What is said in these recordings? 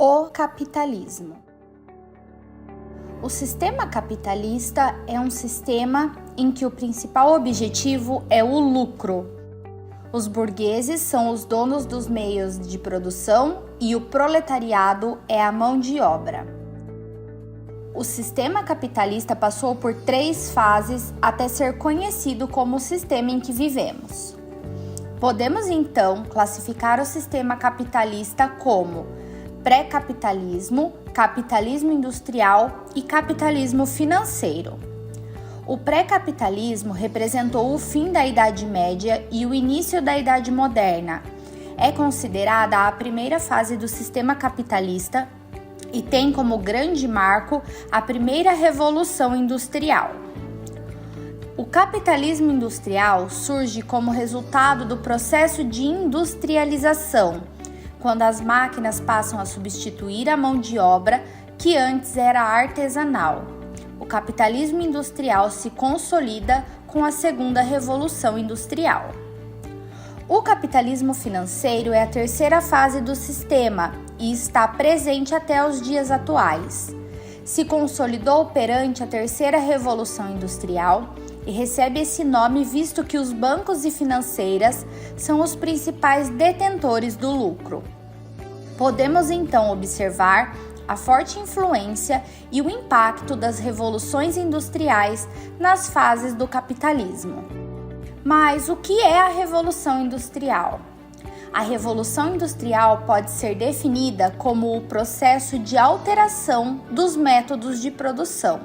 O capitalismo. O sistema capitalista é um sistema em que o principal objetivo é o lucro. Os burgueses são os donos dos meios de produção e o proletariado é a mão de obra. O sistema capitalista passou por 3 fases até ser conhecido como o sistema em que vivemos. Podemos então classificar o sistema capitalista como pré-capitalismo, capitalismo industrial e capitalismo financeiro. O pré-capitalismo representou o fim da Idade Média e o início da Idade Moderna. É considerada a primeira fase do sistema capitalista e tem como grande marco a primeira Revolução Industrial. O capitalismo industrial surge como resultado do processo de industrialização, quando as máquinas passam a substituir a mão de obra que antes era artesanal. O capitalismo industrial se consolida com a segunda Revolução Industrial. O capitalismo financeiro é a terceira fase do sistema e está presente até os dias atuais. Se consolidou perante a terceira Revolução Industrial e recebe esse nome visto que os bancos e financeiras são os principais detentores do lucro. Podemos então observar a forte influência e o impacto das revoluções industriais nas fases do capitalismo. Mas o que é a Revolução Industrial? A Revolução Industrial pode ser definida como o processo de alteração dos métodos de produção.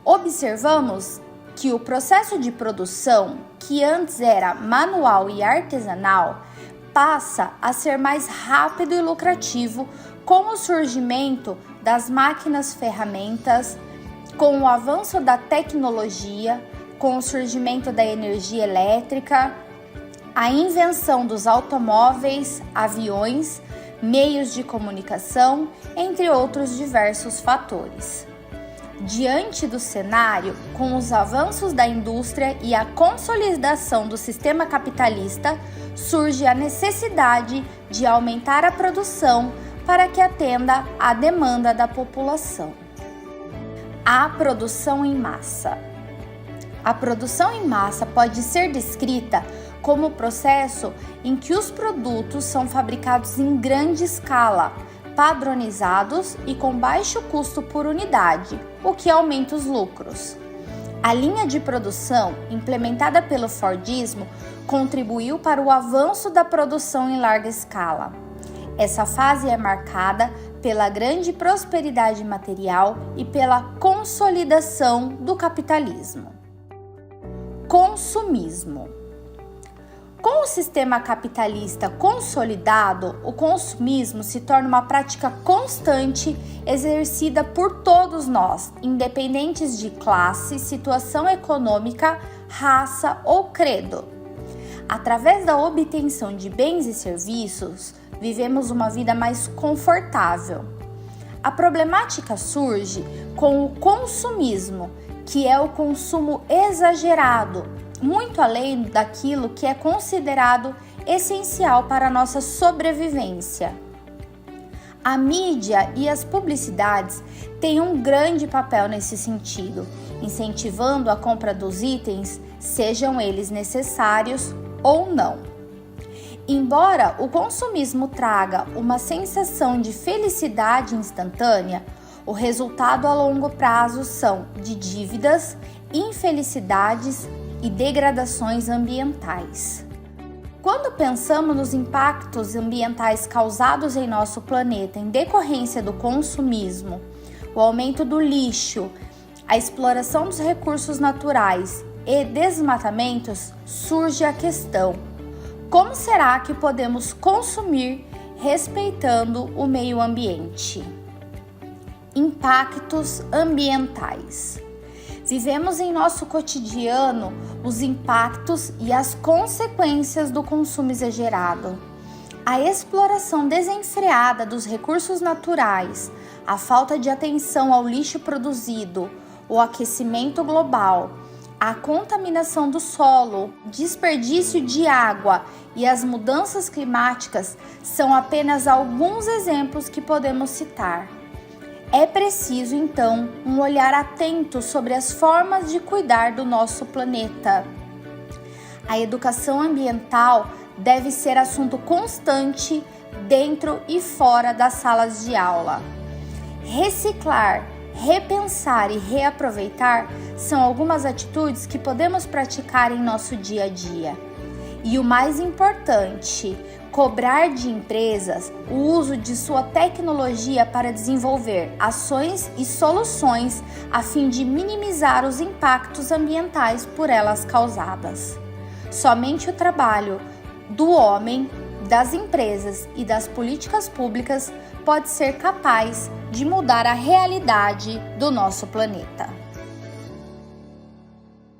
Observamos que o processo de produção, que antes era manual e artesanal, passa a ser mais rápido e lucrativo com o surgimento das máquinas-ferramentas, com o avanço da tecnologia, com o surgimento da energia elétrica, a invenção dos automóveis, aviões, meios de comunicação, entre outros diversos fatores. Diante do cenário, com os avanços da indústria e a consolidação do sistema capitalista, surge a necessidade de aumentar a produção para que atenda à demanda da população. A produção em massa. A produção em massa pode ser descrita como o processo em que os produtos são fabricados em grande escala, padronizados e com baixo custo por unidade, o que aumenta os lucros. A linha de produção, implementada pelo Fordismo, contribuiu para o avanço da produção em larga escala. Essa fase é marcada pela grande prosperidade material e pela consolidação do capitalismo. Consumismo. Com o sistema capitalista consolidado, o consumismo se torna uma prática constante exercida por todos nós, independentes de classe, situação econômica, raça ou credo. Através da obtenção de bens e serviços, vivemos uma vida mais confortável. A problemática surge com o consumismo, que é o consumo exagerado, muito além daquilo que é considerado essencial para a nossa sobrevivência. A mídia e as publicidades têm um grande papel nesse sentido, incentivando a compra dos itens, sejam eles necessários ou não. Embora o consumismo traga uma sensação de felicidade instantânea, o resultado a longo prazo são de dívidas, infelicidades e degradações ambientais. Quando pensamos nos impactos ambientais causados em nosso planeta em decorrência do consumismo, o aumento do lixo, a exploração dos recursos naturais e desmatamentos, surge a questão: como será que podemos consumir respeitando o meio ambiente? Impactos ambientais. Vivemos em nosso cotidiano os impactos e as consequências do consumo exagerado. A exploração desenfreada dos recursos naturais, a falta de atenção ao lixo produzido, o aquecimento global, A contaminação do solo, desperdício de água e as mudanças climáticas são apenas alguns exemplos que podemos citar. É preciso, então, um olhar atento sobre as formas de cuidar do nosso planeta. A educação ambiental deve ser assunto constante dentro e fora das salas de aula. Reciclar, repensar e reaproveitar são algumas atitudes que podemos praticar em nosso dia a dia. E o mais importante, cobrar de empresas o uso de sua tecnologia para desenvolver ações e soluções a fim de minimizar os impactos ambientais por elas causadas. Somente o trabalho do homem, das empresas e das políticas públicas pode ser capaz de mudar a realidade do nosso planeta.